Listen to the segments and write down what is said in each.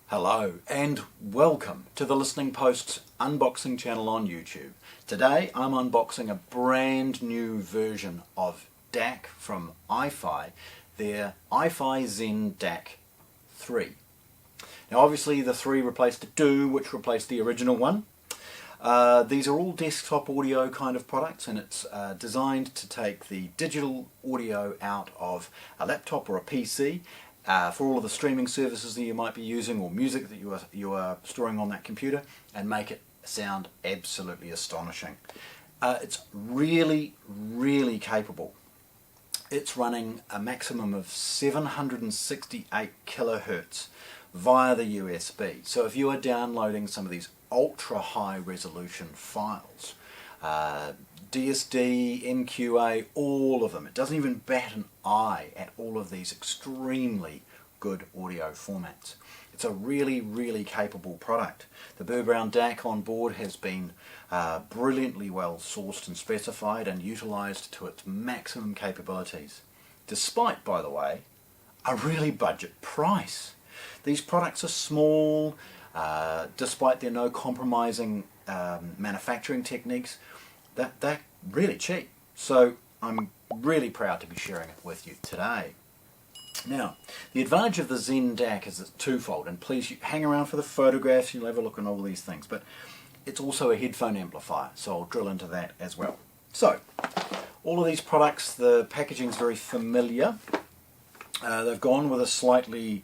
Hello and welcome to the Listening Post's unboxing channel on YouTube. Today I'm unboxing a brand new version of DAC from iFi, their iFi Zen DAC 3. Now obviously the 3 replaced the 2, which replaced the original one. These are all desktop audio kind of products, and it's designed to take the digital audio out of a laptop or a PC for all of the streaming services that you might be using, or music that you are storing on that computer, and make it sound absolutely astonishing. It's really capable. It's running a maximum of 768 kilohertz via the USB. So if you are downloading some of these ultra high resolution files, DSD, MQA, all of them. It doesn't even bat an eye at all of these extremely good audio formats. It's a really capable product. The Burr Brown DAC on board has been brilliantly well sourced and specified and utilised to its maximum capabilities, despite, by the way, a really budget price. These products are small, despite their no compromising manufacturing techniques. They're really cheap, so I'm really proud to be sharing it with you today. Now, the advantage of the Zen DAC is it's twofold, and please hang around for the photographs, you'll have a look at all these things, but it's also a headphone amplifier, so I'll drill into that as well. So, all of these products, the packaging is very familiar. They've gone with a slightly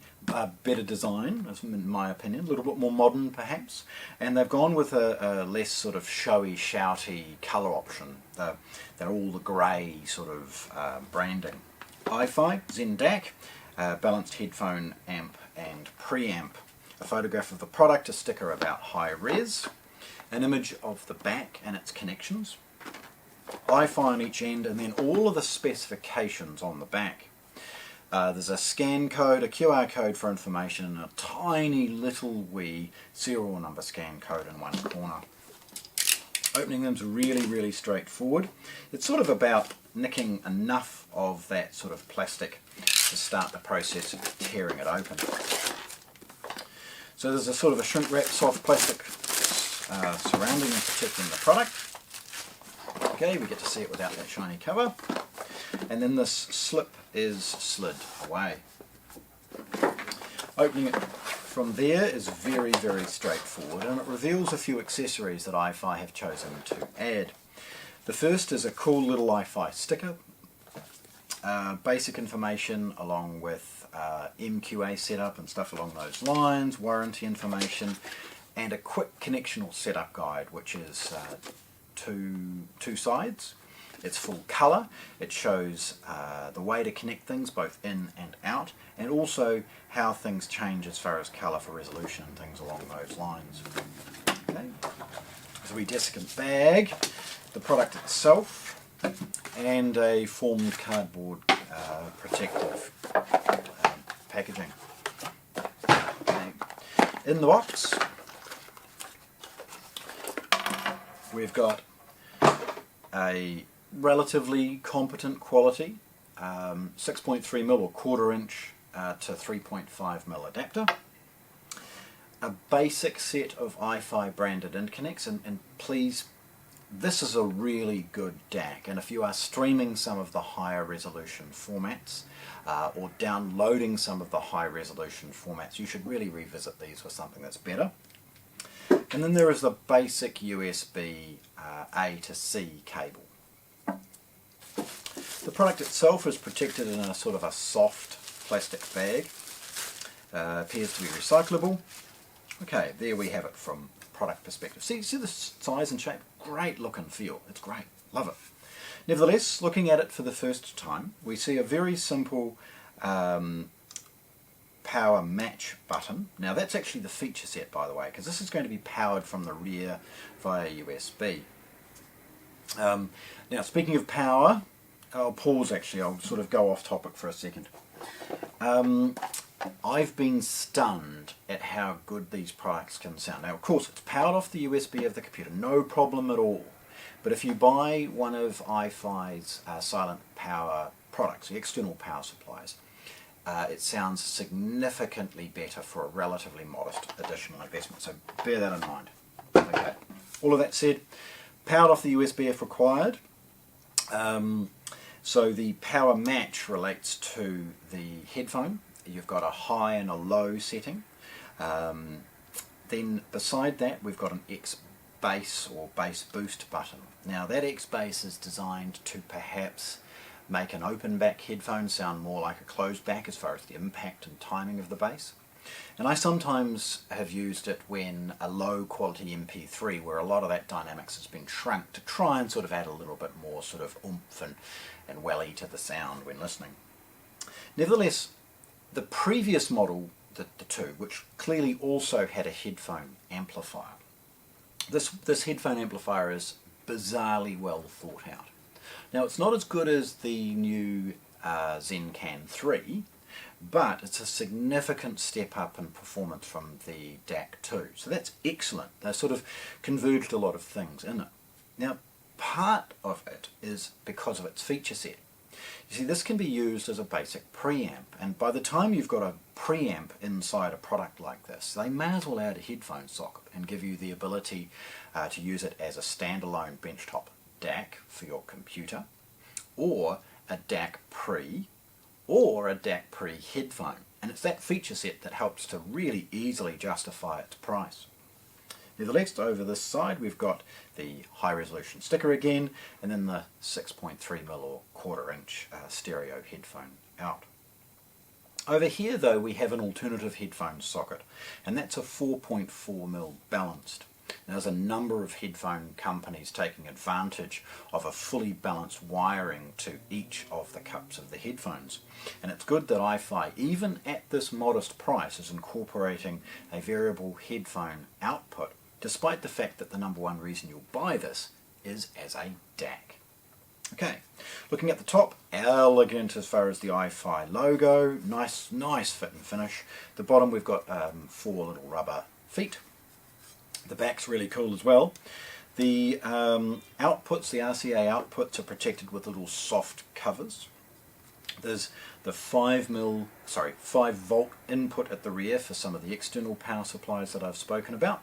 better design, in my opinion, a little bit more modern perhaps, and they've gone with a less sort of showy, shouty colour option. They're all the grey sort of branding. iFi, Zen DAC, balanced headphone amp and preamp, a photograph of the product, a sticker about high res, an image of the back and its connections, iFi on each end, and then all of the specifications on the back. There's a scan code, a QR code for information, and a tiny little wee serial number scan code in one corner. Opening them's really straightforward. It's sort of about nicking enough of that sort of plastic to start the process of tearing it open. So there's a sort of a shrink wrap soft plastic surrounding and protecting the product. Okay, we get to see it without that shiny cover. And then this slip is slid away. Opening it from there is very straightforward, and it reveals a few accessories that iFi have chosen to add. The first is a cool little iFi sticker, basic information along with MQA setup and stuff along those lines, warranty information, and a quick connectional setup guide, which is two sides. It's full colour, it shows the way to connect things both in and out, and also how things change as far as colour for resolution and things along those lines. Okay. There's a wee desiccant bag, the product itself, and a formed cardboard protective packaging. Okay. In the box we've got a relatively competent quality 6.3mm or 1/4 inch to 3.5mm adapter, a basic set of iFi branded interconnects, and please, this is a really good DAC, and if you are streaming some of the higher resolution formats or downloading some of the high resolution formats, you should really revisit these for something that's better. And then there is the basic USB A to C cable. The product itself is protected in a sort of a soft plastic bag. Appears to be recyclable. Okay, there we have it from product perspective. See the size and shape? Great look and feel. It's great. Love it. Nevertheless, looking at it for the first time, we see a very simple PowerMatch button. Now that's actually the feature set, by the way, because this is going to be powered from the rear via USB. Now speaking of power, I'll pause actually, I'll sort of go off topic for a second. I've been stunned at how good these products can sound. Now of course it's powered off the USB of the computer, no problem at all. But if you buy one of iFi's silent power products, the external power supplies, it sounds significantly better for a relatively modest additional investment, so bear that in mind. Okay. All of that said, powered off the USB if required. So the PowerMatch relates to the headphone. You've got a high and a low setting. Then beside that we've got an XBass or bass boost button. Now that XBass is designed to perhaps make an open back headphone sound more like a closed back as far as the impact and timing of the bass. And I sometimes have used it when a low quality MP3 where a lot of that dynamics has been shrunk to try and sort of add a little bit more sort of oomph and welly to the sound when listening. Nevertheless, the previous model, the two, which clearly also had a headphone amplifier, this headphone amplifier is bizarrely well thought out. Now it's not as good as the new ZEN CAN 3, but it's a significant step up in performance from the DAC 2. So that's excellent. They sort of converged a lot of things in it. Now part of it is because of its feature set. You see, this can be used as a basic preamp, and by the time you've got a preamp inside a product like this, they may as well add a headphone socket and give you the ability to use it as a standalone benchtop DAC for your computer, or a DAC pre, or a DAC pre headphone. And it's that feature set that helps to really easily justify its price. Nevertheless, over this side we've got the high resolution sticker again, and then the 6.3mm or 1/4 inch stereo headphone out. Over here though we have an alternative headphone socket, and that's a 4.4mm balanced. Now, there's a number of headphone companies taking advantage of a fully balanced wiring to each of the cups of the headphones, and it's good that iFi, even at this modest price, is incorporating a variable headphone output, despite the fact that the number one reason you'll buy this is as a DAC. Okay, looking at the top, elegant as far as the iFi logo, nice fit and finish. The bottom we've got 4 little rubber feet. The back's really cool as well. The outputs, the RCA outputs, are protected with little soft covers. There's the 5 volt input at the rear for some of the external power supplies that I've spoken about.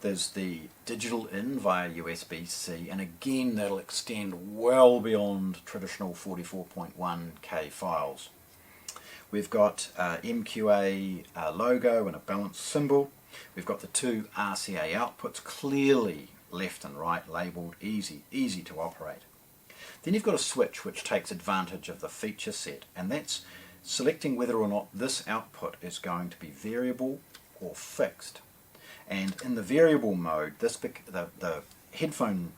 There's the digital in via USB-C, and again that'll extend well beyond traditional 44.1K files. We've got MQA logo and a balance symbol. We've got the 2 RCA outputs clearly left and right labelled, easy to operate. Then you've got a switch which takes advantage of the feature set, and that's selecting whether or not this output is going to be variable or fixed. And in the variable mode, the headphone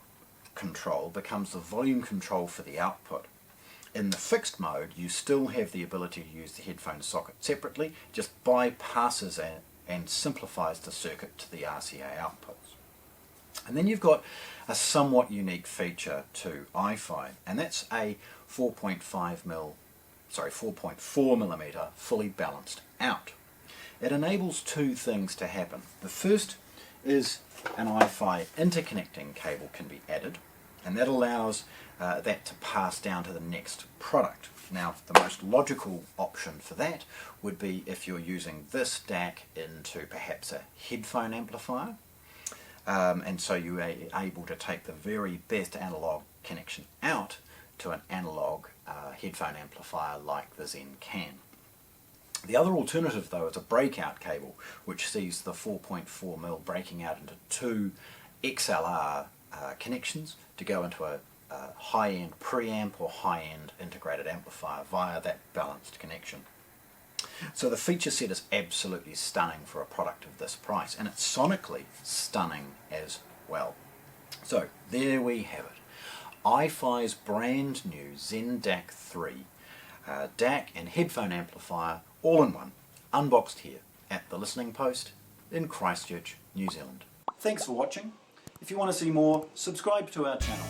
control becomes the volume control for the output. In the fixed mode, you still have the ability to use the headphone socket separately, just bypasses and simplifies the circuit to the RCA outputs. And then you've got a somewhat unique feature to iFi, and that's a 4.4mm fully balanced out. It enables 2 things to happen. The first is an iFi interconnecting cable can be added, and that allows that to pass down to the next product. Now, the most logical option for that would be if you're using this DAC into perhaps a headphone amplifier, and so you are able to take the very best analog connection out to an analog headphone amplifier like the ZEN CAN. The other alternative though is a breakout cable, which sees the 4.4mm breaking out into 2 XLR connections to go into a high-end preamp or high-end integrated amplifier via that balanced connection. So the feature set is absolutely stunning for a product of this price, and it's sonically stunning as well. So there we have it. iFi's brand new Zen DAC 3 DAC and headphone amplifier all in one, unboxed here at the Listening Post in Christchurch, New Zealand. Thanks for watching. If you want to see more, subscribe to our channel.